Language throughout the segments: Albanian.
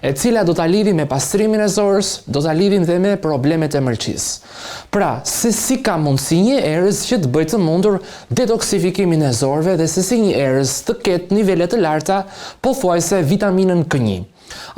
e cila do ta lidhim me pastrimin e zorës, do ta lidhim dhe me problemet e mëlçisë. Pra, se si ka mundësi një erëz që të bëjë të mundur detoksifikimin e zorëve dhe se si një erëz të ketë nivele të larta pothuajse vitaminën K1.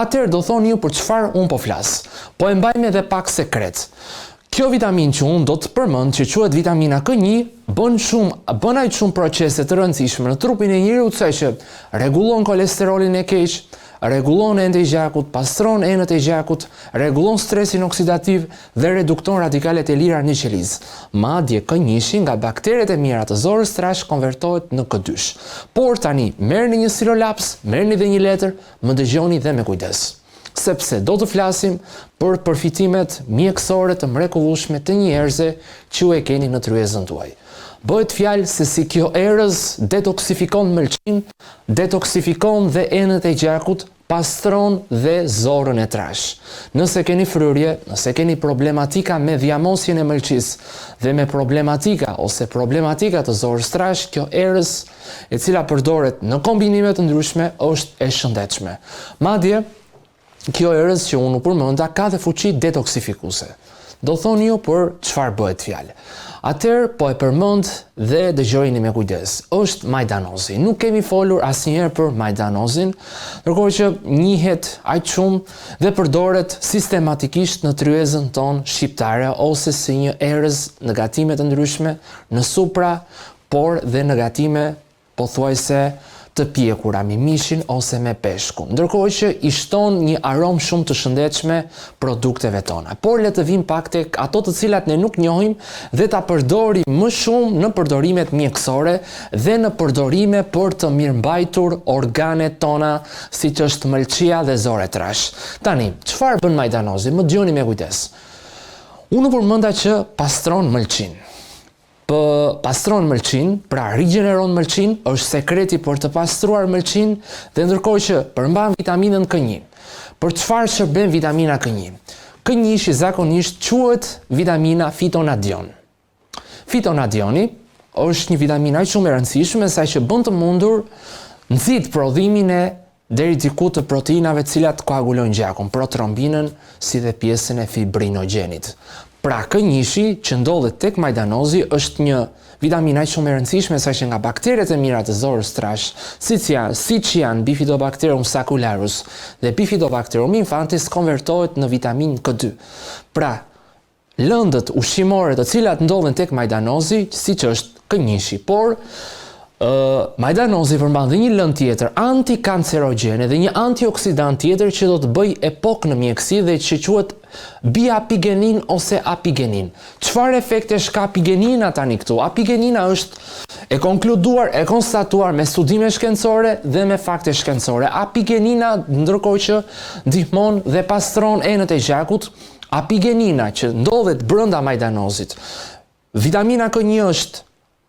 Atëherë do thoni ju për çfarë unë po flas. Po e mbajmë edhe pak sekret. Kjo vitaminë që unë do të përmend që quhet vitamina K1 bën aq shumë procese të rëndësishme në trupin e njeriut sa që rregullon kolesterolin e keq, rregullon enët e gjakut, pastron enët e gjakut, rregullon stresin oksidativ dhe redukton radikalet e lira në qelizë. Madje K1 nga bakteret e mira të zorës trash konvertohet në K2. Por tani, merrni një silolaps, merrni dhe një letër, më dëgjoni dhe me kujdes. Sepse do të flasim për përfitimet mjekësore të mrekullueshme të një erëze që ju e keni në tryezën tuaj. Bëhet fjalë se si kjo erëz detoksifikon mëlçin, detoksifikon dhe enët e gjakut, pastron dhe zorën e trash. Nëse keni fryrje, nëse keni problematika me dhjamosjen e mëlçisë dhe me problematika ose problematika të zorës trash, kjo erëz e cila përdoret në kombinime të ndryshme është e shëndetshme. Madje kjo erëz që unë u përmenda ka dhe fuqi detoksifikuese. Do thoni ju për çfarë bëhet fjalë. Atëherë po e përmend dhe dëgjojeni me kujdes. Është majdanozi. Nuk kemi folur asnjëherë për majdanozin, ndërkohë që njihet aq shumë dhe përdoret sistematikisht në tryezën tonë shqiptare ose si një erëz në gatime të ndryshme, në supra, por dhe në gatime pothuajse të pjekura me mishin ose me peshku, ndërkohë që i shton një aromë shumë të shëndetshme produkteve tona. Por le të vim pak tek ato të cilat ne nuk njohim dhe ta përdorim më shumë në përdorimet mjekësore dhe në përdorime për të mirëmbajtur organet tona, siç është mëlçia dhe zora e trash. Tani, çfarë bën majdanozi? Më dëgjoni me kujdes. Unë përmenda që pastron mëlçin. Pastron mëlçin, pra rigjeneron mëlçin, është sekreti për të pastruar mëlçin dhe ndërkohë që përmban vitaminën K1. Për çfarë shërben vitamina K1? K1 zakonisht quhet vitamina fitonadion. Fitonadioni është një vitaminë aq shumë e rëndësishme sa që bën të mundur nxit prodhimin e deri diku të proteinave të cilat koagulojnë gjakun, protrombinën si dhe pjesën e fibrinogjenit. Pra K1 që ndodhet tek majdanozi është një vitaminë aq shumë e rëndësishme sa që nga bakteret e mira të zorës trash, siç janë Bifidobacterium sacularis dhe Bifidobacterium infantis, konvertohet në vitaminë K2. Pra, lëndët ushqimore të cilat ndodhen tek majdanozi, siç është K1, por majdanozi përmban dhe një lëndë tjetër antikancerogjene dhe një antioksidant tjetër që do të bëj epokë në mjekësi dhe që quhet biapigenin ose apigenin. Çfarë efektesh ka apigenina tani këtu? Apigenina është e konkluduar, e konstatuar me studime shkencore dhe me fakte shkencore. Apigenina ndërkohë që ndihmon dhe pastron enët e gjakut, apigenina që ndodhet brenda majdanozit. Vitamina K1 është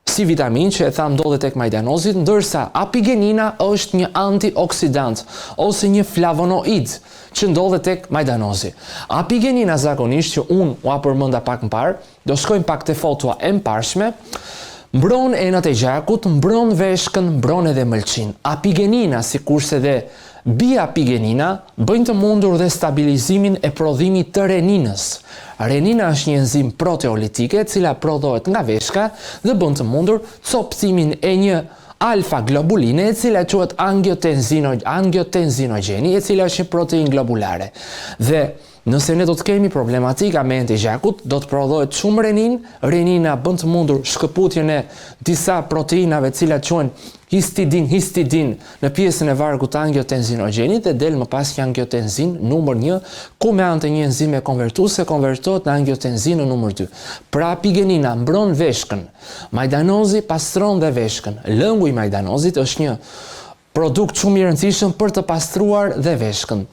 si vitaminë që e tham ndodhet tek majdanozit, ndërsa apigenina është një antioksidant ose një flavonoid që ndodhet tek majdanozi. Apigenina zakonisht që unë u përmenda pak më parë, do shkojmë pak te fotoa e mparshme, mbron enët e gjakut, mbron veshkën, mbron edhe mëlçin. Apigenina, sikurse dhe biapigenina, bëjnë të mundur dhe stabilizimin e prodhimit të reninës. Renina është një enzim proteolitike, cila prodhohet nga veshka dhe bën të mundur coptimin e një alfa-globuline, e cila quhet angiotenzinogeni, e cila është një protein globulare. Dhe nëse ne do të kemi problematika me enët e gjakut, do të prodhohet shumë renin. Renina bën të mundur shkëputjen e disa proteinave të cilat quhen histidin në pjesën e vargut të angiotenzinogenit dhe del më pas një angiotenzin numër 1, ku me anë të një enzime konvertuese konvertohet në angiotenzinë numër 2. Pra apigenina mbron veshkën. Majdanozi pastron dhe veshkën. Lëngu i majdanozit është një produkt shumë i rëndësishëm për të pastruar dhe veshkën.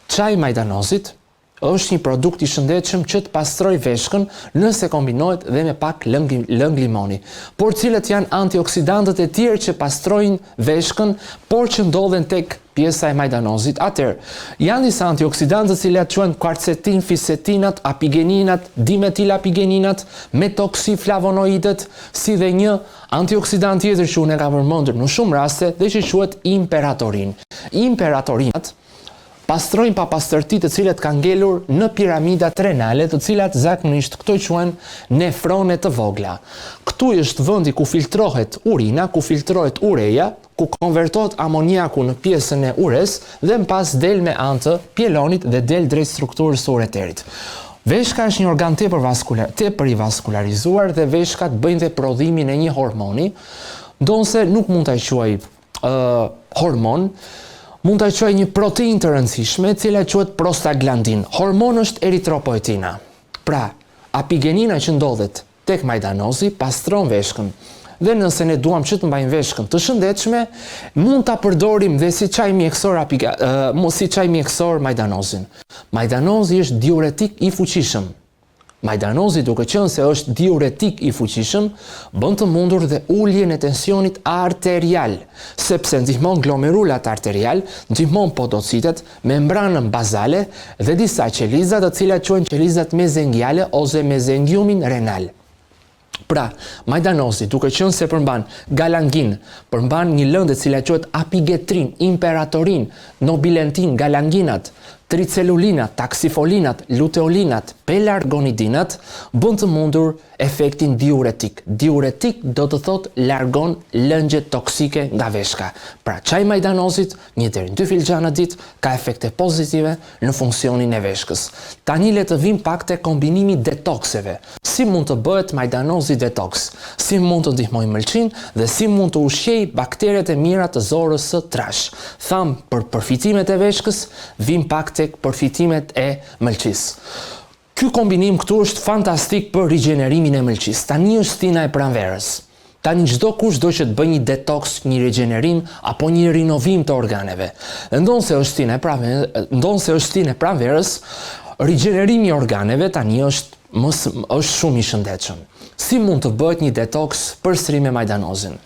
Çaji i majdanozit është një produkt i shëndetshëm që të pastroj veshkën nëse kombinohet dhe me pak lëng limoni. Por cilët janë antioksidantët e tjerë që pastrojnë veshkën, por që ndodhen tek pjesa e majdanozit? Atëherë, janë disa antioksidantë të cilat quhen kvarcetin, fisetinat, apigeninat, dimetilapigeninat, metoksiflavonoidët, si dhe një antioksidant tjetër që unë e kam përmendur në shumë raste dhe që quhet imperatorin. Imperatorinat pastrojnë papastërti të cilat kanë ngelur në piramidat renale, të cilat zakonisht këto quhen nefrone të vogla. Këtu është vendi ku filtrohet urina, ku filtrohet ureja, ku konvertohet amoniaku në pjesën e ures dhe më pas del me anë të pjelonit dhe del drejt strukturës së ureterit. Veshka është një organ tepër i vaskularizuar dhe veshkat bëjnë dhe prodhimin e një hormoni, ndonse nuk mund ta quaj hormon, mund ta quaj një proteinë të rëndësishme, e cila quhet prostaglandin. Hormoni është eritropoetina. Pra, apigenina që ndodhet tek majdanozi pastron veshkën. Dhe nëse ne duam që të mbajmë veshkën të shëndetshme, mund ta përdorim dhe si çaj mjekësor majdanozin. Majdanozi është diuretik i fuqishëm. Majdanozi, duke qenë se është diuretik i fuqishëm, bën të mundur dhe uljen e tensionit arterial, sepse ndihmon glomerulat arterial, ndihmon podocitet, membranën bazale dhe disa qeliza, të cilat quhen qelizat mezengiale ose mezengiumin renal. Pra, majdanozi, duke qenë se përmban galangin, përmban një lëndë e cila quhet apigetrin, imperatorin, nobilentin, galanginat, tricelulinat, taksifolinat, luteolinat, pelargonidinat, bën të mundur efektin diuretik. Diuretik do të thotë largon lëngje toksike nga veshka. Pra, çaji majdanozit, 1 deri në 2 filxhana ditë, ka efekte pozitive në funksionin e veshkës. Tani le të vim pak te kombinimi detokseve. Si mund të bëhet majdanozi detoks? Si mund të ndihmojë mëlçin dhe si mund të ushqejë bakteret e mira të zorës së trash? Tham për përfitimet e veshkës, vim pak tek përfitimet e mëlçisë. Ky kombinim këtu është fantastik për rigjenerimin e mëlçisë. Tani është stina e pranverës. Tani çdo kush do që të bëjë një detoks, një rigjenerim apo një rinovim të organeve. Ndonse është stina e pranverës, rigjenerimi i organeve tani është shumë i shëndetshëm. Si mund të bëhet një detoks përsëri me majdanozin?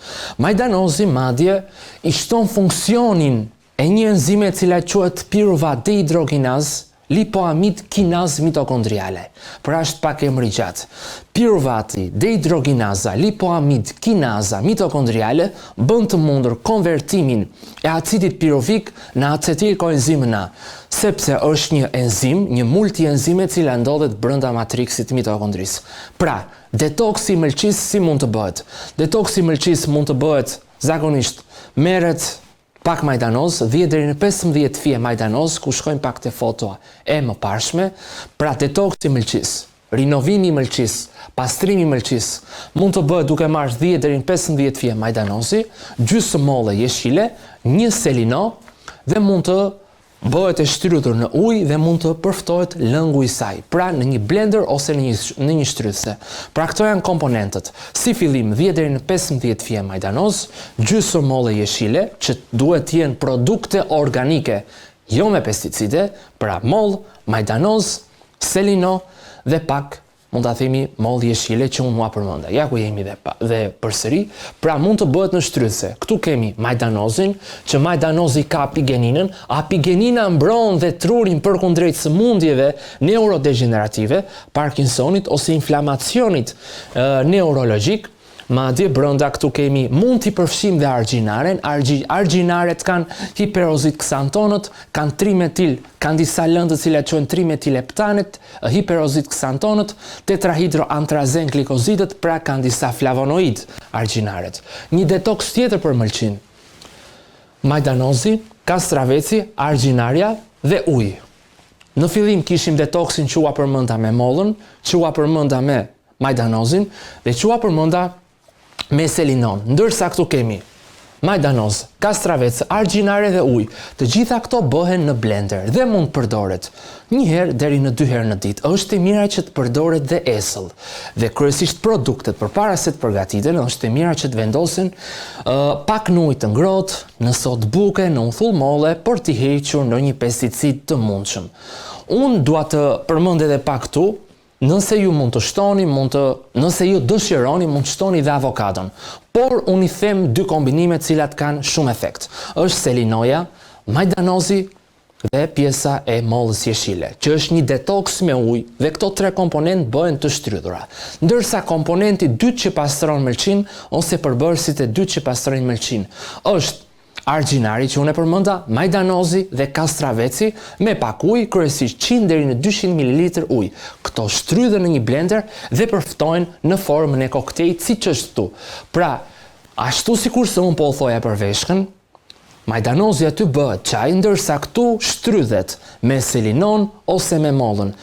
Majdanozi madje i shton funksionin e një enzime e cila quhet piruvat dehidrogenaz lipoamid kinaz mitokondriale. Pra është pak emri gjatë. Piruvati dehidrogenaza lipoamid kinaza mitokondriale bën të mundur konvertimin e acidit piruvik në acetilkoenzim A, sepse është një enzim, një multienzim e cila ndodhet brenda matriksit mitokondrisë. Pra, detoksi i mëlçisë si mund të bëhet? Detoksi i mëlçisë mund të bëhet zakonisht merret pak majdanoz, 10 deri në 15 fije majdanoz, ku shkojmë pak te fotoa e mëparshme. Pra, detoksi i mëlçisë, rinovimi i mëlçisë, pastrimi i mëlçisë mund të bëhet duke marrë 10 deri në 15 fije majdanozi, gjysmë molle jeshile, 1 selino dhe mund të bëhet e shtrydhur në ujë dhe mund të përftohet lëngu i saj, pra në një blender ose në një shtrydhse. Pra këto janë komponentët. Si fillim 10 deri në 15 fije majdanoz, gjysmë molle jeshile, që duhet të jenë produkte organike, jo me pesticide, pra moll, majdanoz, selino dhe pak mund ta themi moll jeshile që unë mua përmenda. Ja ku jemi dhe përsëri, pra mund të bëhet në shtrydhse. Këtu kemi majdanozin, që majdanozi ka apigeninën, apigenina mbron dhe trurin përkundrejt sëmundjeve neurodegenerative, Parkinsonit ose inflamacionit neurologjik. Madje brenda këtu kemi mund t'i përfshim dhe argjinaren. Argjinaret kanë hiperozit ksantonët, kanë trimetil, kanë disa lëndë të cilat quhen trimetileptanet, hiperozit ksantonët, tetrahidroantrazen glikozidët, pra kanë disa flavonoid argjinaret. Një detoks tjetër për mëlçin. Majdanozi, kastraveci, argjinarja dhe ujë. Në fillim kishim detoksin që ua përmenda me mollën, që ua përmenda me majdanozin dhe që ua përmenda me selinon, ndërsa këtu kemi majdanoz, kastravec, argjinare dhe ujë. Të gjitha këto bëhen në blender dhe mund përdoret 1 herë deri në 2 herë në ditë. Është e mira që të përdoret dhe esëll. Dhe kryesisht produktet përpara se të përgatiten, është e mira që të vendosen pak në ujë të ngrohtë, në sodë buke, në unthull molle, për t'i hequr ndonjë pesticid të mundshëm. Unë dua të përmend edhe pak këtu. Nëse ju mund të shtoni, nëse ju dëshironi, mund të shtoni dhe avokadon. Por unë i them 2 kombinime cilat kanë shumë efekt. Është selinoja, majdanozi dhe pjesa e mollës jeshile, që është një detoks me ujë dhe këto 3 komponentë bëhen të shtrydhura. Ndërsa komponenti dytë që pastron mëlçin ose përbërësit e dytë që pastrojnë mëlçin është Argjinari që unë e përmenda, majdanozi dhe kastraveci me pak ujë, kryesisht 100 deri në 200 ml ujë. Këto shtrydhen në një blender dhe përftojnë në formën e koktejlit siç është këtu. Pra, ashtu sikur se unë po thoja për veshkën, majdanozi aty bëhet çaj, ndërsa këtu shtrydhet me selinon ose me mollën.